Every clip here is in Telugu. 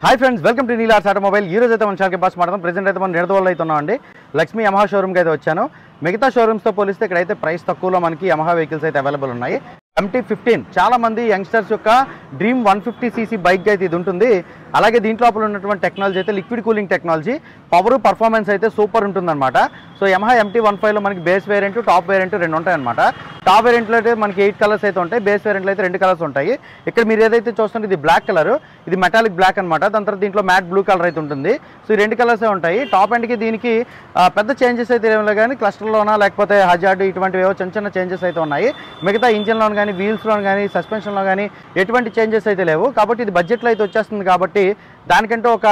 High friends welcome to Neelar's automobile ఈ రోజు అయితే మన ఛానల్ కి పాస్ మాట్లాడదాం ప్రెజెంట్ అయితే మనం నిడదవోల్లో అయితే ఉన్నామండి లక్ష్మీ యమహా షోరూమ్ కి అయితే వచ్చాను మిగతా షోరూమ్స్ తో పోలిస్తే ఇక్కడ అయితే ప్రైస్ తక్కువలో మనకి యమహా వెహికల్స్ అయితే అవైలబుల్ ఉన్నాయి MT-15 చాలా మంది యంగ్స్టర్స్ యొక్క డ్రీమ్ 150cc బైక్ అయితే ఇది ఉంటుంది అలాగే దీంట్లో ఉన్నటువంటి టెక్నాలజీ అయితే liquid cooling technology power performance అయితే సూపర్ ఉంటుందన్నమాట సో యమహా MT-15 లో మనకి బేస్ వేరియంట్ టాప్ వేరియంట్ రెండు ఉంటాయి అన్నమాట టాప్ వేరియంట్ లో అయితే మనకి 8 కలర్స్ అయితే ఉంటాయి బేస్ వేరియంట్ లో అయితే 2 కలర్స్ ఉంటాయి ఇక్కడ మీరు ఏదైతే చూస్తుంటే ఇది బ్లాక్ కలర్ ఇది మెటాలిక్ బ్లాక్ అన్నమాట దాని తర్వాత దీంట్లో మ్యాట్ బ్లూ కలర్ అయితే ఉంటుంది సో ఈ 2 కలర్స్ ఉంటాయి టాప్ ఎండ్ కి దీనికి పెద్ద చేంజెస్ అయితే ఏమీ కానీ క్లస్టర్ లోనా లేకపోతే హజార్డ్ ఇటువంటివి చిన్న చిన్న చేంజెస్ అయితే ఉన్నాయి మిగతా ఇంజిన్ లో కానీ వీల్స్ లో కానీ సస్పెన్షన్ లో కానీ ఎటువంటి చేంజెస్ అయితే లేవు కాబట్టి ఇది బడ్జెట్ లో అయితే వచ్చేస్తుంది కాబట్టి దానికంటే ఒక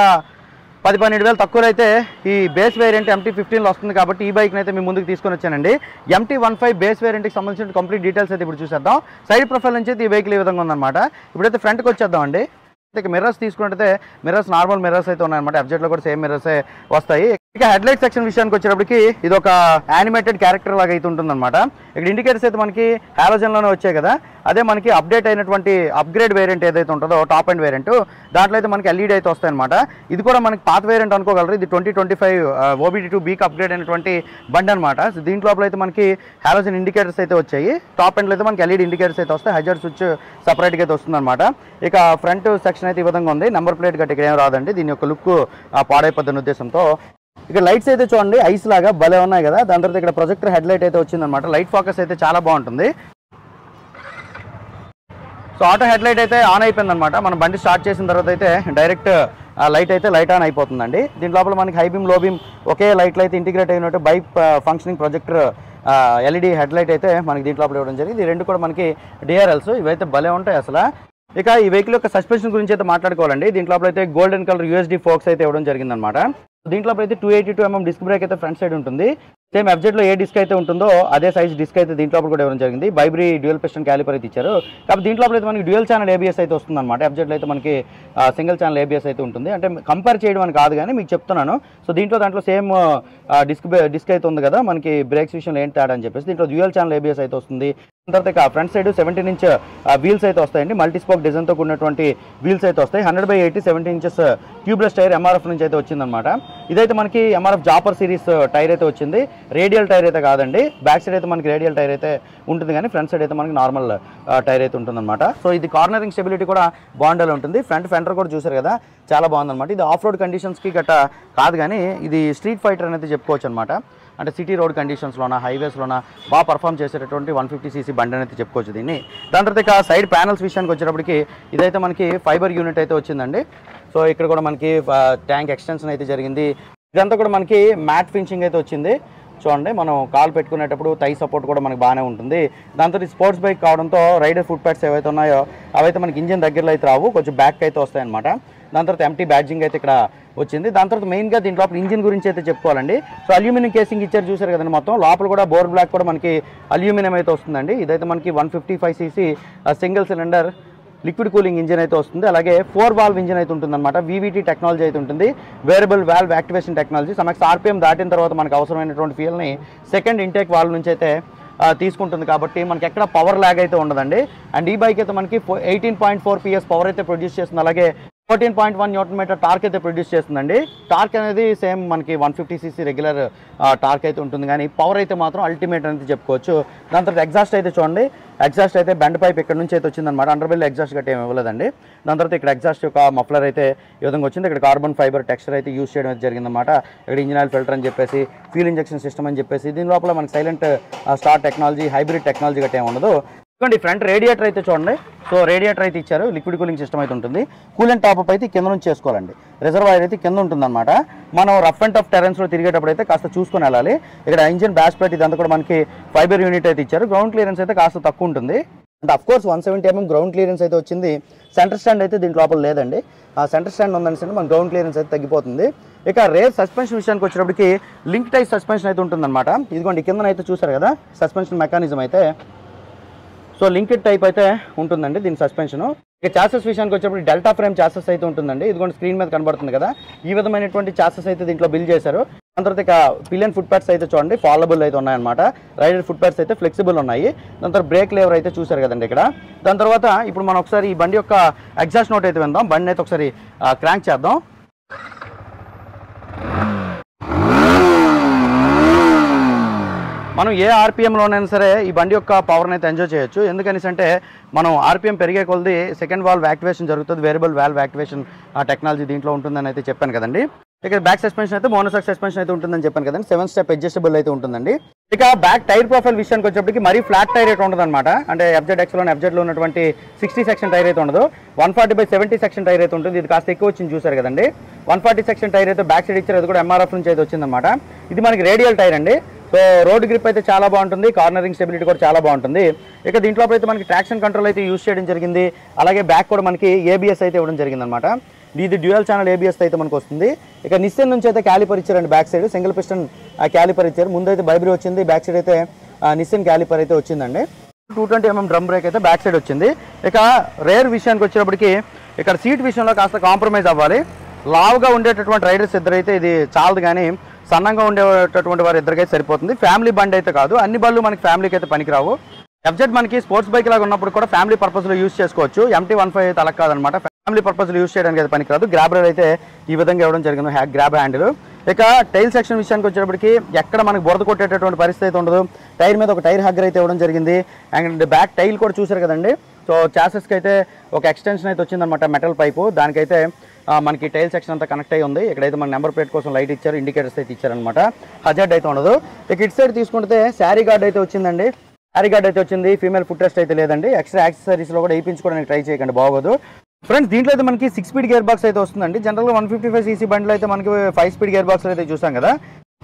10-12 వేలు తక్కువలో అయితే ఈ బేస్ వేరియంట్ MT-15 లో వస్తుంది కాబట్టి ఈ బైక్ అయితే మీ ముందుకు తీసుకొని వచ్చానండి MT-15 బేస్ వేరియంట్ కి సంబంధించిన కంప్లీట్ డీటెయిల్స్ అయితే ఇప్పుడు చూసేద్దాం సైడ్ ప్రొఫైల్ నుంచి అయితే ఈ వెహికల్ ఈ విధంగా ఉందన్నమాట ఇప్పుడైతే ఫ్రంట్ కి వచ్చేద్దాం అండి ఇక మిర్రర్స్ తీసుకుంటే మిర్రర్స్ నార్మల్ మిర్రర్స్ అయితే ఉన్నాయన్నమాట FZ లో కూడా సేమ్ మిర్రర్స్ వస్తాయి ఇక హెడ్ లైట్ సెక్షన్ విషయానికి వచ్చేటప్పటికి ఇది ఒక యానిమేటెడ్ క్యారెక్టర్ లాగా అయితే ఉంటుందన్నమాట ఇక్కడ ఇండికేటర్స్ అయితే మనకి హాలోజన్ లోనే వచ్చాయి కదా అదే మనకి అప్డేట్ అయినటువంటి అప్గ్రేడ్ వేరియంట్ ఏదైతే ఉంటుందో టాప్ అండ్ వేరియంట్ దాంట్లో అయితే మనకి LED అయితే వస్తాయన్నమాట ఇది కూడా మనకి పాత వేరియంట్ అనుకోగలరు ఇది 2025 OBD2 బీక్ అప్గ్రేడ్ అయినటువంటి బండి అనమాట దీంట్లో అయితే మనకి హాలోజన్ ఇండికేటర్స్ అయితే వచ్చాయి టాప్ ఎండ్లో అయితే మనకి LED ఇండికేటర్స్ అయితే వస్తాయి హజార్డ్ స్విచ్ సపరేట్గా అయితే వస్తుందన్నమాట ఇక ఫ్రంట్ సెక్షన్ అయితే ఈ విధంగా ఉంది నెంబర్ ప్లేట్ గట్టి ఇక్కడ ఏం రాదండి దీని యొక్క లుక్ పాడైపోతున్న ఉద్దేశంతో ఇక్కడ లైట్స్ అయితే చూడండి ఐస్ లాగా భలే ఉన్నాయి కదా దాని తర్వాత ఇక్కడ ప్రొజెక్టర్ హెడ్ లైట్ అయితే వచ్చిందనమాట లైట్ ఫోకస్ అయితే చాలా బాగుంటుంది సో ఆటో హెడ్ లైట్ అయితే ఆన్ అయిపోయిందనమాట మనం బండి స్టార్ట్ చేసిన తర్వాత అయితే డైరెక్ట్ లైట్ అయితే లైట్ ఆన్ అయిపోతుందండి దీని లోపల మనకి హై బీమ్ లో బీమ్ ఒకే లైట్లు అయితే ఇంటిగ్రేట్ అయినట్టు bike functioning projector LED head light అయితే మనకి దీంట్లో ఇవ్వడం జరిగింది ఈ రెండు కూడా మనకి DRLs ఇవైతే భలే ఉంటాయి అసలు ఇక ఈ వెహికల్ యొక్క సస్పెన్షన్ గురించి అయితే మాట్లాడుకోవాలండి దీంట్లో అయితే గోల్డెన్ కలర్ USD ఫోక్స్ అయితే ఇవ్వడం జరిగిందనమాట దీంట్లో అయితే 282mm డిస్క్ బ్రేక్ అయితే ఫ్రంట్ సైడ్ ఉంటుంది సేమ్ FZ లో ఏ డిస్క్ అయితే ఉంటుందో అదే సైజ్ డిస్క్ అయితే దీంట్లో కూడా ఇవ్వడం జరిగింది బైబ్రీ డ్యూయల్ పిస్టన్ క్యాలిపర్ అయితే ఇచ్చారు కాబట్టి దీంట్లో అయితే మనకి డ్యూయల్ ఛానల్ ABS అయితే వస్తుంది అనమాట FZ లో అయితే మనకి సింగిల్ ఛానల్ ABS అయితే ఉంటుంది అంటే కంపేర్ చేయడం అని కాదు కానీ మీకు చెప్తున్నాను సో దాంట్లో సేమ్ డిస్క్ అయితే ఉంది కదా మనకి బ్రేక్స్ విషయంలో ఏంటి తేడా అని చెప్పేసి దీంట్లో డ్యూయల్ ఛానల్ ABS అయితే వస్తుంది తర్వాత ఇక ఫ్రంట్ సైడ్ 17" వీల్స్ అయితే వస్తాయండి మల్టీ స్పోక్ డిజైన్తో కూడినటువంటి వీల్స్ అయితే వస్తాయి 100/80 17 ఇంచెస్ ట్యూబ్లెస్ టైర్ MRF నుంచి అయితే వచ్చిందనమాట ఇదైతే మనకి MRF జాపర్ సిరీస్ టైర్ అయితే వచ్చింది రేడియల్ టైర్ అయితే కాదండి బ్యాక్ సైడ్ అయితే మనకి రేడియల్ టైర్ అయితే ఉంటుంది కానీ ఫ్రంట్ సైడ్ అయితే మనకి నార్మల్ టైర్ అయితే ఉంటుందన్నమాట సో ఇది కార్నరింగ్ స్టెబిలిటీ కూడా బాగుండేలా ఉంటుంది ఫ్రంట్ ఫెండర్ కూడా చూసారు కదా చాలా బాగుందన్నమాట ఇది ఆఫ్ రోడ్ కండిషన్స్కి గట్ట కాదు కానీ ఇది స్ట్రీట్ ఫైటర్ అనేది చెప్పుకోవచ్చు అనమాట అంటే సిటీ రోడ్ కండిషన్స్లోనా హైవేస్లోనా బాగా పర్ఫామ్ చేసేటటువంటి 150cc బండి అనేది చెప్పుకోవచ్చు దీన్ని దాని తర్వాత ఇక సైడ్ ప్యానల్స్ విషయానికి వచ్చేటప్పటికి ఇదైతే మనకి ఫైబర్ యూనిట్ అయితే వచ్చిందండి సో ఇక్కడ కూడా మనకి ట్యాంక్ ఎక్స్టెన్షన్ అయితే జరిగింది ఇదంతా కూడా మనకి మ్యాట్ ఫినిషింగ్ అయితే వచ్చింది చూడండి మనం కాల్ పెట్టుకునేటప్పుడు థై సపోర్ట్ కూడా మనకి బాగానే ఉంటుంది దాంతో స్పోర్ట్స్ బైక్ కావడంతో రైడర్ ఫుట్ ప్యాడ్స్ ఏవైతే ఉన్నాయో అవైతే మనకి ఇంజిన్ దగ్గరలో అయితే రావు కొంచెం బ్యాక్ అయితే వస్తాయన్నమాట దాని తర్వాత MT బ్యాడ్జింగ్ అయితే ఇక్కడ వచ్చింది దాని తర్వాత మెయిన్గా దీని లోపల ఇంజిన్ గురించి అయితే చెప్పుకోవాలండి సో అల్యూమినియం కేసింగ్ ఇచ్చారు చూసారు కదండి మొత్తం లోపల కూడా బోర్ బ్లాక్ కూడా మనకి అల్యూమినియం అయితే వస్తుందండి ఇదైతే మనకి 155cc single cylinder liquid cooling engine అయితే వస్తుంది అలాగే 4 వాల్వ్ ఇంజిన్ అయితే ఉంటుందన్నమాట VVT టెక్నాలజీ అయితే ఉంటుంది variable valve activation technology some RPM దాటిన తర్వాత మనకు అవసరమైనటువంటి ఫ్యూయల్ని సెకండ్ ఇంటేక్ వాల్వ్ నుంచి అయితే తీసుకుంటుంది కాబట్టి మనకి ఎక్కడ పవర్ ల్యాగ్ అయితే ఉండదండి అండ్ ఈ బైక్ అయితే మనకి 18.4 PS పవర్ అయితే ప్రొడ్యూస్ చేస్తుంది అలాగే 14.1 Nm టార్క్ అయితే ప్రొడ్యూస్ చేస్తుందండి టార్క్ అనేది సేమ్ మనకి 150cc రెగ్యులర్ టార్క్ అయితే ఉంటుంది కానీ పవర్ అయితే మాత్రం అల్టిమేట్ అనేది చెప్పుకోవచ్చు దాని తర్వాత ఎగ్జాస్ట్ అయితే చూడండి ఎగ్జాస్ట్ అయితే బెండ్ పైప్ ఇక్కడ నుంచి అయితే వచ్చిందన్నమాట అండర్బెల్ ఎగ్జాస్ట్ గట్టి ఏమి ఇవ్వలేదండి దాని తర్వాత ఇక్కడ ఎగ్జాస్ట్ యొక్క మఫ్లర్ అయితే ఈ విధంగా వచ్చింది ఇక్కడ కార్బన్ ఫైబర్ టెక్స్చర్ అయితే యూస్ చేయడం అయితే జరిగిందన్నమాట ఇక్కడ ఇంజిన్ ఆయిల్ ఫిల్టర్ అని చెప్పేసి ఫ్యూల్ ఇంజెక్షన్ సిస్టమ్ అని చెప్పేసి దీని లోపల మనకి silent start technology hybrid technology గట్టి ఏమి ఉండదు చూడండి ఫ్రంట్ రేడియేటర్ అయితే చూడండి సో రేడియేటర్ అయితే ఇచ్చారు లిక్విడ్ కూలింగ్ సిస్టమ్ అయితే ఉంటుంది కూలెంట్ టాప్అప్ అయితే కింద నుంచి చేసుకోవాలండి రిజర్వాయర్ అయితే కింద ఉంటుందన్నమాట మనం రఫ్ అండ్ టఫ్ టెరెన్స్లో తిరిగేటప్పుడు అయితే కాస్త చూసుకొని వెళ్ళాలి ఇక్కడ ఇంజిన్ బ్యాష్ ప్లేట్ ఇదంతా కూడా మనకి ఫైబర్ యూనిట్ అయితే ఇచ్చారు గ్రౌండ్ క్లియరెన్స్ అయితే కాస్త తక్కువ ఉంటుంది అంటే అఫ్కోర్స్ 170mm గ్రౌండ్ క్లియరెన్స్ అయితే వచ్చింది సెంటర్ స్టాండ్ అయితే దీంట్లో లోపల లేదండి ఆ సెంటర్ స్టాండ్ ఉందని మన గ్రౌండ్ క్లియరెన్స్ అయితే తగ్గిపోతుంది ఇక రేర్ సస్పెన్షన్ విషయానికి వచ్చేటప్పటికి లింక్ టైప్ సస్పెన్షన్ అయితే ఉంటుందన్నమాట ఇదిగోండి కిందనైతే చూసారు కదా సస్పెన్షన్ మెకానిజం అయితే సో లింక్డ్ టైప్ అయితే ఉంటుందండి దీని సస్పెన్షన్. ఇక చాసెస్ విషయానికి వచ్చేప్పుడు డెల్టా ఫ్రేమ్ చాసెస్ అయితే ఉంటుందండి. ఇదిగోండి స్క్రీన్ మీద కనబడుతుంది కదా, ఈ విధమైనటువంటి చాసెస్ అయితే దీంట్లో బిల్డ్ చేశారు. దాని తర్వాత ఇక పిలియన్ ఫుట్ ప్యాడ్స్ అయితే చూడండి ఫాలబుల్ అయితే ఉన్నాయన్నమాట. రైడర్ ఫుట్ ప్యాడ్స్ అయితే ఫ్లెక్సిబుల్ ఉన్నాయి. దాని తర్వాత బ్రేక్ లేవర్ అయితే చూసారు కదండి ఇక్కడ. దాని తర్వాత ఇప్పుడు మనం ఒకసారి ఈ బండి యొక్క ఎగ్జాస్ట్ నోట్ అయితే విందాం. బండి అయితే ఒకసారి క్రాంక్ చేద్దాం. మనం ఏ ఆర్పిఎంలోనైనా సరే ఈ బండి యొక్క పవర్ని అయితే ఎంజాయ్ చేయొచ్చు. ఎందుకనేసి అంటే మనం ఆర్పిఎం పెరిగే కొలది సెకండ్ వాల్వ్ యాక్టివేషన్ జరుగుతుంది. వేరియబుల్ వాల్వ్ యాక్టివేషన్ టెక్నాలజీ దీంట్లో ఉంటుందని అయితే చెప్పాను కదండి. ఇక బ్యాక్ సస్పెన్షన్ అయితే మోనోసాక్ సస్పెన్షన్ అయితే ఉంటుందని చెప్పాను కదండి. 7 స్టెప్ అడ్జస్టబుల్ అయితే ఉంటుందండి. ఇక బ్యాక్ టైర్ ప్రొఫైల్ విషయానికి వచ్చేప్పటికి మరీ ఫ్లాట్ టైర్ అయితే ఉండదు అనమాట. అంటే FZX-లో FZ-లో ఉన్నటువంటి 60 సెక్షన్ టైర్ అయితే ఉండదు. 140/70 సెక్షన్ టైర్ అయితే ఉంటుంది. ఇది కాస్త ఎక్కువ వచ్చింది చూసారు కదండి. 140 సెక్షన్ టైర్ అయితే బ్యాక్ సైడ్ ఇచ్చారు. అది కూడా MRF నుంచి అయితే వచ్చిందనమాట. ఇది మనకి రేడియల్ టైర్ అండి. సో రోడ్ గ్రిప్ అయితే చాలా బాగుంటుంది. కార్నరింగ్ స్టెబిలిటీ కూడా చాలా బాగుంటుంది. ఇక దీంట్లో అయితే మనకి ట్రాక్షన్ కంట్రోల్ అయితే యూస్ చేయడం జరిగింది. అలాగే బ్యాక్ కూడా మనకి ABS అయితే ఇవ్వడం జరిగింది అనమాట. ఇది డ్యూయల్ ఛానల్ ABS అయితే మనకు వస్తుంది. ఇక నిస్సన్ నుంచి అయితే క్యాలిపర్ ఇచ్చారండి. Back side single piston calliper ఇచ్చారు. ముందు అయితే బైబ్రీ వచ్చింది, బ్యాక్ సైడ్ అయితే నిస్సన్ క్యాలిపర్ అయితే వచ్చిందండి. 220mm డ్రమ్ బ్రేక్ అయితే బ్యాక్ సైడ్ వచ్చింది. ఇక రేర్ విషయానికి వచ్చేటప్పటికి ఇక్కడ సీట్ విషయంలో కాస్త కాంప్రమైజ్ అవ్వాలి. లావుగా ఉండేటటువంటి రైడర్స్ ఇద్దరైతే ఇది చాలదు, కానీ సన్నంగా ఉండేటటువంటి వారు ఇద్దరికైతే సరిపోతుంది. ఫ్యామిలీ బండి అయితే కాదు, అన్ని బళ్ళు మనకి ఫ్యామిలీకి అయితే పనికిరావు. FZ మనకి స్పోర్ట్స్ బైక్ లాగా ఉన్నప్పుడు కూడా ఫ్యామిలీ పర్పస్లో యూస్ చేసుకోవచ్చు. MT-15 అయితే అలా కాదనమాట, ఫ్యామిలీ పర్పస్లో యూస్ చేయడానికి అయితే పనికిరాదు. గ్రాబర్ అయితే ఈ విధంగా ఇవ్వడం జరిగింది, గ్రాబ్ హ్యాండిల్. ఇక టైల్ సెక్షన్ విషయానికి వచ్చేటప్పటికి ఎక్కడ మనకి బురద కొట్టేటటువంటి పరిస్థితి అయితే ఉండదు. టైర్ మీద ఒక టైర్ హగ్గర్ అయితే ఇవ్వడం జరిగింది. అండ్ బ్యాక్ టైల్ కూడా చూసారు కదండి. సో చాసెస్కి అయితే ఒక ఎక్స్టెన్షన్ అయితే వచ్చిందనమాట, మెటల్ పైపు. దానికైతే మనకి టైల్ సెక్షన్ అంతా కనెక్ట్ అయ్యి ఉంది. ఇక్కడైతే మన నెంబర్ ప్లేట్ కోసం లైట్ ఇచ్చారు, ఇండికేటర్స్ అయితే ఇచ్చారనమాట. హజార్డ్ అయితే ఉండదు. ఇక ఇటు సైడ్ తీసుకుంటే శారీ గార్డ్ అయితే వచ్చిందండి. శారీ గార్డ్ అయితే వచ్చింది. ఫీమేల్ ఫుట్ రెస్ట్ అయితే లేదండి. ఎక్స్ట్రా యాక్సెసరీస్లో కూడా వేయించుకోవడానికి ట్రై చేయకండి, బాగోదు. ఫ్రెండ్స్ దీంట్లో అయితే మనకి 6 స్పీడ్ గేర్ బాక్స్ అయితే వస్తుందండి. జనరల్గా 155cc బండిలో అయితే మనకి 5 స్పీడ్ గేర్ బాక్స్ అయితే చూసాం కదా.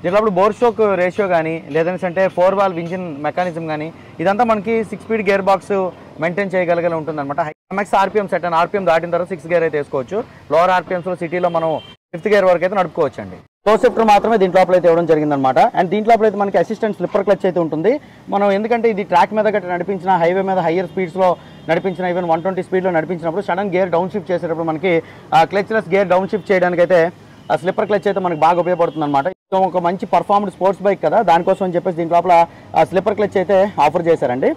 దీంట్లో బోర్ స్ట్రోక్ రేషియో కానీ లేదంటే 4 వాల్వ్ ఇంజిన్ మెకానిజం కానీ ఇదంతా మనకి 6 స్పీడ్ గేర్ బాక్స్ మెయింటైన్ చేయగలిగే ఉంటుందన్నమాట. MX RPM set and RPM దాటిన తర్వాత 6 గేర్ అయితే వేసుకోవచ్చు. లోవర్ RPMస్లో సిటీలో మనం 5th గేర్ వరకు అయితే నడుపుకోవచ్చు అండి. టో షిఫ్టర్ మాత్రమే దీంట్లో అయితే ఇవ్వడం జరిగిందనమాట. అండ్ దీంట్లో అయితే మనకి అసిస్టెంట్ స్లిప్పర్ క్లచ్ అయితే ఉంటుంది. మనం ఎందుకంటే ఇది ట్రాక్ మీద గట్రా నడిపించిన, హైవే మీద హయ్యర్ స్పీడ్స్లో నడిపించిన, ఈవెన్ 120 స్పీడ్లో నడిపించినప్పుడు సడన్ గేర్ డౌన్ షిఫ్ట్ చేసేటప్పుడు మనకి క్లచ్లెస్ గేర్ డౌన్ షిఫ్ట్ చేయడానికి అయితే ఆ స్లిప్పర్ క్లచ్ అయితే మనకి బాగా ఉపయోగపడుతుంది అనమాట. ఒక మంచి పర్ఫార్మ్డ్ స్పోర్ట్స్ బైక్ కదా, దానికోసం అని చెప్పేసి దీంట్లో స్లిప్పర్ క్లచ్ అయితే ఆఫర్ చేశారండి.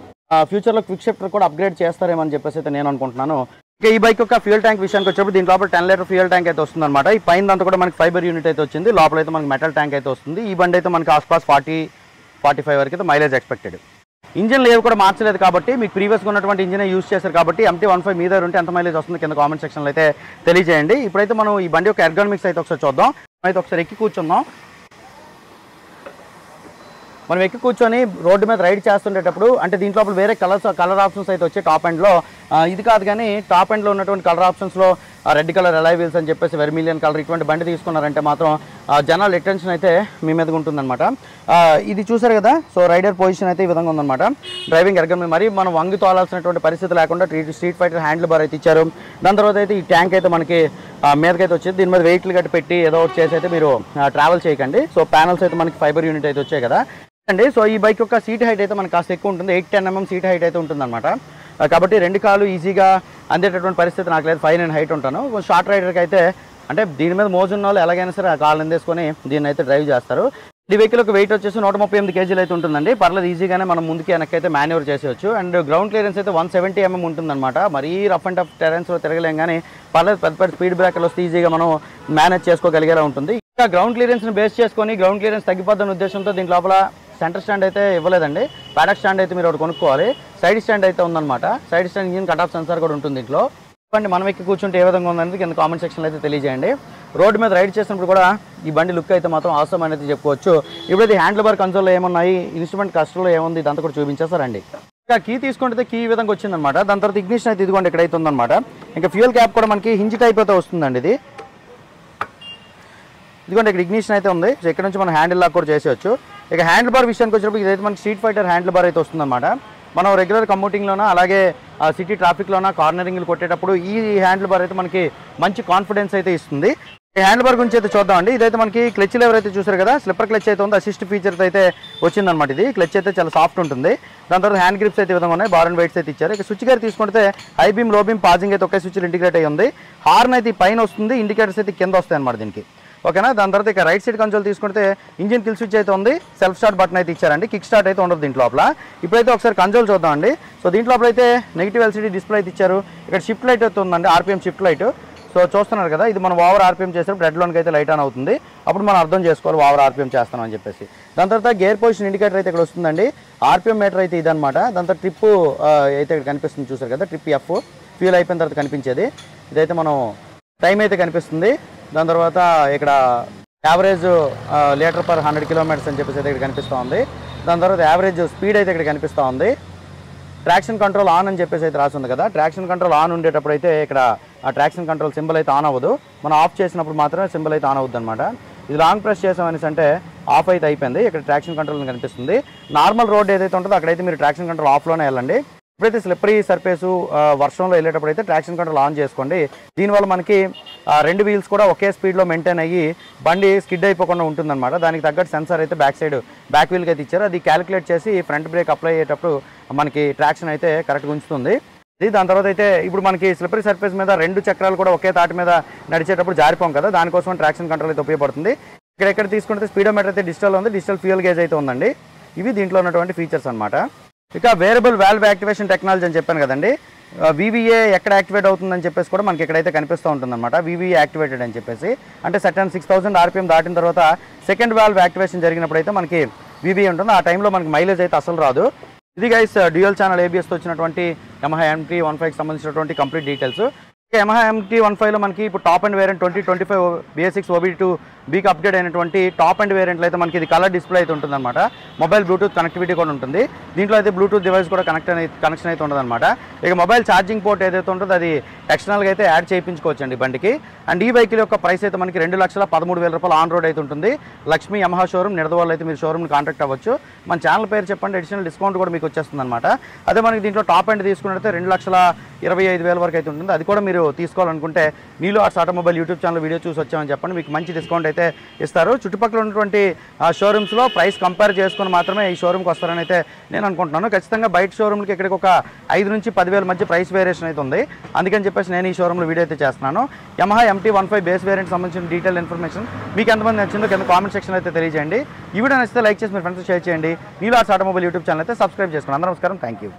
ఫ్యూచర్లో క్విక్ షిఫ్టర్ కూడా అప్గ్రేడ్ చేస్తారేమని చెప్పేసి అయితే నేను అనుకుంటున్నాను. ఇక ఈ బైక్ యొక్క ఫ్యూయల్ ట్యాంక్ విషయానికి వచ్చేప్పుడు దీంట్లో 10 లీటర్ ఫ్యూయల్ ట్యాంక్ అయితే వస్తుంది అనమాట. ఈ పైన అంతా కూడా మనకి ఫైబర్ యూనిట్ అయితే వచ్చింది. లోపల అయితే మనకి మెటల్ ట్యాంక్ అయితే వస్తుంది. ఈ బండి అయితే మనకి ఆస్పాస్ 40-45 వరకు అయితే మైలేజ్ ఎక్స్పెక్టెడ్. ఇంజిన్ లేవు కూడా మార్చలేదు కాబట్టి, మీకు ప్రీవియస్గా ఉన్నటువంటి ఇంజిన్ యూస్ చేశారు కాబట్టి MT-15 మీద ఉంటే ఎంత మైలేజ్ వస్తుంది కింద కామెంట్ సెక్షన్లో అయితే తెలియజేయండి. ఇప్పుడైతే మనం ఈ బండి యొక్క ఎర్గానమిక్స్ అయితే ఒకసారి చూద్దాం. అయితే ఒకసారి ఎక్కి కూర్చుందాం. మనం ఎక్కి కూర్చొని రోడ్డు మీద రైడ్ చేస్తుండేటప్పుడు అంటే దీంట్లో వేరే కలర్ ఆప్షన్స్ అయితే వచ్చాయి టాప్ ఎండ్లో. ఇది కాదు కానీ టాప్ ఎండ్లో ఉన్నటువంటి కలర్ ఆప్షన్స్లో రెడ్ కలర్ అలై వీల్స్ అని చెప్పేసి వెర్మిలియన్ కలర్ ఇటువంటి బండి తీసుకున్నారంటే మాత్రం జనాల అటెన్షన్ అయితే మీ మీదగా ఉంటుందన్నమాట. ఇది చూసారు కదా. సో రైడర్ పొజిషన్ అయితే ఈ విధంగా ఉందన్నమాట. డ్రైవింగ్ ఎర్గనమీ మరి మనం వంగి తోలాల్సినటువంటి పరిస్థితి లేకుండా స్ట్రీట్ ఫైటర్ హ్యాండిల్ బార్ అయితే ఇచ్చారు. దాని తర్వాత అయితే ఈ ట్యాంక్ అయితే మనకి మీదకైతే వచ్చింది. దీని మీద వెయిట్లు గట్టి పెట్టి ఏదో ఒకటి చేసి అయితే మీరు ట్రావెల్ చేయకండి. సో ప్యానల్స్ అయితే మనకి ఫైబర్ యూనిట్ అయితే వచ్చాయి కదా అండి. సో ఈ బైక్ యొక్క సీట్ హైట్ అయితే మనకి కాస్త ఎక్కువ ఉంటుంది. 8-10 mm సీట్ హైట్ అయితే ఉంటుందన్నమాట. కాబట్టి 2 కాళ్ళు ఈజీగా అందేటటువంటి పరిస్థితి నాకు లేదు. 5 నేను హైట్ ఉంటాను. షార్ట్ రైడర్కి అయితే అంటే దీని మీద మోజున్న వాళ్ళు ఎలాగైనా సరే ఆ కాళ్ళు అందేసుకొని దీన్ని అయితే డ్రైవ్ చేస్తారు. ఈ వెహికల్ ఒక వెయిట్ వచ్చేసి 138 kg అయితే ఉంటుందండి. పర్లేదు, ఈజీగానే మనం ముందుకి వెనక్కి అయితే మాన్యూవర్ చేసేవచ్చు. అండ్ గ్రౌండ్ క్లియరెన్స్ అయితే 170 mm ఉంటుందన్నమాట. మరీ రఫ్ అండ్ టఫ్ టెరెన్స్లో తిరగలేం, కానీ పర్లేదు పెద్ద స్పీడ్ బ్రేకర్లు వస్తే ఈజీగా మనం మేనేజ్ చేసుకోగలిగేలా ఉంటుంది. ఇంకా గ్రౌండ్ క్లియరెన్స్ని బేస్ చేసుకొని గ్రౌండ్ క్లియరెన్స్ తగ్గిపోతున్న ఉద్దేశంతో దీని లోపల సెంటర్ స్టాండ్ అయితే ఇవ్వలేదండి. ప్యాడక్ స్టాండ్ అయితే మీరు ఒకటి కొనుక్కోవాలి. సైడ్ స్టాండ్ అయితే ఉందన్నమాట. Side stand engine cut off sensor కూడా ఉంటుంది దీంట్లో. చెప్పండి మనం ఎక్కి కూర్చుంటే ఏ విధంగా ఉందనేది కింద కామెంట్ సెక్షన్లో అయితే తెలియజేయండి. రోడ్డు మీద రైడ్ చేసినప్పుడు కూడా ఈ బండి లుక్ అయితే మాత్రం అవసరం అనేది చెప్పుకోవచ్చు. ఇప్పుడైతే హ్యాండిల్ బార్ కన్సోల్లో ఏమున్నాయి, ఇన్స్ట్రుమెంట్ కస్టర్లో ఏముంది ఇదంతా కూడా చూపించేస్తారండి. ఇంకా కీ తీసుకుంటే కీ ఈ విధంగా వచ్చిందనమాట. దాని తర్వాత ఇగ్నిషన్ అయితే ఇదిగోండి ఇక్కడైతే ఉందన్నమాట. ఇంకా ఫ్యూయల్ క్యాప్ కూడా మనకి హింజ్ టైప్ అయితే వస్తుందండి. ఇదిగోండి ఇక్కడ ఇగ్నిషన్ అయితే ఉంది. సో ఇక్కడ నుంచి మనం హ్యాండిల్ లాక్ కూడా చేసేవచ్చు. ఇక హ్యాండిల్ బార్ విషయానికి వచ్చినప్పుడు ఇదైతే మనకి స్ట్రీట్ ఫైటర్ హ్యాండిల్ బార్ అయితే వస్తుందన్నమాట. మనం రెగ్యులర్ కమ్యూటింగ్లోనా అలాగే సిటీ ట్రాఫిక్లోనా కార్నరింగ్లు కొట్టేటప్పుడు ఈ హ్యాండిల్ బార్ అయితే మనకి మంచి కాన్ఫిడెన్స్ అయితే ఇస్తుంది. హ్యాండిల్ బార్ గురించి అయితే చూద్దామండి. ఇదైతే మనకి క్లచ్ లెవర్ అయితే చూసారు కదా, స్లిప్పర్ క్లచ్ అయితే ఉంది, అసిస్ట్ ఫీచర్స్ అయితే వచ్చిందనమాట. ఇది క్లచ్ అయితే చాలా సాఫ్ట్ ఉంటుంది. దాని తర్వాత హ్యాండ్ గ్రిప్స్ అయితే విధంగా ఉన్నాయి, బార్ అండ్ వెయిట్స్ అయితే ఇచ్చారు. ఇక స్విచ్ గేర్ తీసుకుంటే హై బీమ్ లో బీమ్ పాజింగ్ అయితే ఒకే స్విచ్లో ఇంటిగ్రేట్ అయ్యి ఉంది. హార్న్ అయితే పైన వస్తుంది, ఇండికేటర్స్ అయితే కింద వస్తాయి అనమాట దీనికి. ఓకేనా. దాని తర్వాత ఇక రైట్ సైడ్ కన్సోల్ తీసుకుంటే ఇంజిన్ కిల్ స్విచ్ అయితే ఉంది, సెల్ఫ్ స్టార్ట్ బటన్ అయితే ఇచ్చారండి, కిక్ స్టార్ట్ అయితే ఉండదు దీంట్లో లోపల. ఇప్పుడైతే ఒకసారి కన్సోల్ చూద్దామండి. సో దీంట్లో లోపల అయితే నెగిటివ్ ఎల్సీడీ డిస్ప్లే అయితే ఇచ్చారు. ఇక్కడ షిఫ్ట్ లైట్ అయితే ఉందండి, ఆర్పిఎం షిఫ్ట్ లైట్. సో చూస్తున్నారు కదా, ఇది మనం ఓవర్ ఆర్పిఎం చేసినప్పుడు రెడ్లోనికి అయితే లైట్ ఆన్ అవుతుంది. అప్పుడు మనం అర్థం చేసుకోవాలి ఓవర్ ఆర్పిఎం చేస్తాం అని చెప్పేసి. దాని తర్వాత గేర్ పొజిషన్ ఇండికేటర్ అయితే ఇక్కడ వస్తుందండి. ఆర్పిఎం మీటర్ అయితే ఇదనమాట. దాని తర్వాత ట్రిప్ అయితే ఇక్కడ కనిపిస్తుంది చూసారు కదా, ట్రిప్ ఎఫ్ ఫ్యూల్ అయిపోయిన తర్వాత కనిపించేది. ఇదైతే మనం టైం అయితే కనిపిస్తుంది. దాని తర్వాత ఇక్కడ యావరేజ్ లీటర్ పర్ 100 కిలోమీటర్స్ అని చెప్పేసి అయితే ఇక్కడ కనిపిస్తూ ఉంది. దాని తర్వాత యావరేజ్ స్పీడ్ అయితే ఇక్కడ కనిపిస్తూ ఉంది. ట్రాక్షన్ కంట్రోల్ ఆన్ అని చెప్పేసి అయితే రాసి ఉంది కదా, ట్రాక్షన్ కంట్రోల్ ఆన్ ఉండేటప్పుడు అయితే ఇక్కడ ఆ ట్రాక్షన్ కంట్రోల్ సింబల్ అయితే ఆన్ అవ్వదు, మనం ఆఫ్ చేసినప్పుడు మాత్రమే సింబల్ అయితే ఆన్ అవుద్ది అనమాట. ఇది లాంగ్ ప్రెస్ చేసామనేసి అంటే ఆఫ్ అయితే అయిపోయింది. ఇక్కడ ట్రాక్షన్ కంట్రోల్ కనిపిస్తుంది. నార్మల్ రోడ్ ఏదైతే ఉంటుందో అక్కడైతే మీరు ట్రాక్షన్ కంట్రోల్ ఆఫ్లోనే వెళ్ళండి. ఇప్పుడైతే స్లిప్పరీ సర్ఫేసు వర్షంలో వెళ్ళేటప్పుడు అయితే ట్రాక్షన్ కంట్రోల్ ఆన్ చేసుకోండి. దీనివల్ల మనకి 2 వీల్స్ కూడా ఒకే స్పీడ్లో మెయింటైన్ అయ్యి బండి స్కిడ్ అయిపోకుండా ఉంటుందన్నమాట. దానికి తగ్గట్టు సెన్సార్ అయితే బ్యాక్ వీల్కి అయితే ఇచ్చారు. అది క్యాలిక్యులేట్ చేసి ఫ్రంట్ బ్రేక్ అప్లై అయ్యేటప్పుడు మనకి ట్రాక్షన్ అయితే కరెక్ట్గా ఉంచుతుంది. దాని తర్వాత అయితే ఇప్పుడు మనకి స్లిప్పరీ సర్ఫేస్ మీద 2 చక్రాలు కూడా ఒకే తాటి మీద నడిచేటప్పుడు జారిపోం కదా, దానికోసం ట్రాక్షన్ కంట్రోల్ అయితే ఉపయోగపడుతుంది. ఇక్కడ తీసుకుంటే స్పీడోమీటర్ అయితే డిజిటల్ ఉంది, డిజిటల్ ఫ్యూయల్ గేజ్ అయితే ఉందండి. ఇవి దీంట్లో ఉన్నటువంటి ఫీచర్స్ అనమాట. ఇక వేరియబుల్ వాల్వ్ యాక్టివేషన్ టెక్నాలజీ అని చెప్పాను కదండి, VVA ఎక్కడ యాక్టివేట్ అవుతుందని చెప్పేసి కూడా మనకి ఎక్కడైతే కనిపిస్తూ ఉంటుందన్నమాట. VVA యాక్టివేటెడ్ అని చెప్పేసి అంటే సర్టన్ 6000 RPM దాటిన తర్వాత సెకండ్ వాల్వ్ యాక్టివేషన్ జరిగినప్పుడు అయితే మనకి VVA ఉంటుంది. ఆ టైంలో మనకి మైలేజ్ అయితే అసలు రాదు. ఇది గైస్ డ్యూయల్ ఛానల్ ABSతో వచ్చినటువంటి Yamaha MT-15కి సంబంధించినటువంటి కంప్లీట్ డీటెయిల్స్. Yamaha MT-15లో మనకి ఇప్పుడు టాప్ అండ్ వేరియంట్ 2025 BS6 OBD2Bకి అప్డేట్ అయినటువంటి టాప్ అండ్ వేరియంట్లో అయితే మనకి ఇది కలర్ డిస్ప్లే అయితే ఉంటుందన్నమాట. మొబైల్ బ్లూటూత్ కనెక్టివిటీ కూడా ఉంటుంది. దీంట్లో అయితే బ్లూటూత్ డివైస్ కూడా కనెక్షన్ అయితే ఉంటుందన్నమాట. ఇక మొబైల్ ఛార్జింగ్ పోర్ట్ ఏదైతే ఉంటుందో అది ఎక్స్టర్నల్గా అయితే యాడ్ చేయించుకోవచ్చండి బండికి. అండ్ ఈ వెహికల్ యొక్క ప్రైస్ అయితే మనకి 2,13,000 రూపాయలు ఆన్ రోడ్ అయితే ఉంటుంది. లక్ష్మీ Yamaha షోరూమ్ నిడదవోలు అయితే మీరు షోరూమ్ని కాంటాక్ట్ అవ్వచ్చు. మన ఛానల్ పేరు చెప్పండి, అడిషనల్ డిస్కౌంట్ కూడా మీకు వచ్చేస్తుంది అనమాట. అదే మనకి దీంట్లో టాప్ అండ్ తీసుకున్నట్లయితే 2,25,000 వరకు అయితే ఉంటుంది. అది కూడా మీరు తీసుకోవాలనుకుంటే నీలో arts automobile YouTube channel video చూసి వచ్చామని చెప్పండి, మీకు మంచి డిస్కౌంట్ అయితే ఇస్తారు. చుట్టుపక్కల ఉన్నటువంటి షోరూమ్స్లో ప్రైస్ కంపేర్ చేసుకుని మాత్రమే ఈ షోరూమ్కి వస్తారని అయితే నేను అనుకుంటున్నాను. ఖచ్చితంగా బయట షోరూమ్కి ఇక్కడికి ఒక 5 నుంచి 10,000 మధ్య ప్రైస్ వేరియేషన్ అయితే ఉంది. అందుకని చెప్పేసి నేను ఈ షోరూమ్లో వీడియో అయితే చేస్తున్నాను. Yamaha MT-15 బేస్ వేరియంట్ సంబంధించిన డీటెయిల్ ఇన్ఫర్మేషన్ మీకు ఎంతమంది నచ్చిందో కింద కామెంట్ సెక్షన్ అయితే తెలియజేయండి. ఈ వీడియో నచ్చితే లైక్ చేసి మీ ఫ్రెండ్స్ షేర్ చేయండి. నీలో ఆర్ట్స్ ఆటోమొబైల్ యూట్యూబ్ ఛానల్ అయితే సబ్స్క్రైబ్ చేసుకోండి. అందరూ నమస్కారం, థ్యాంక్ యూ.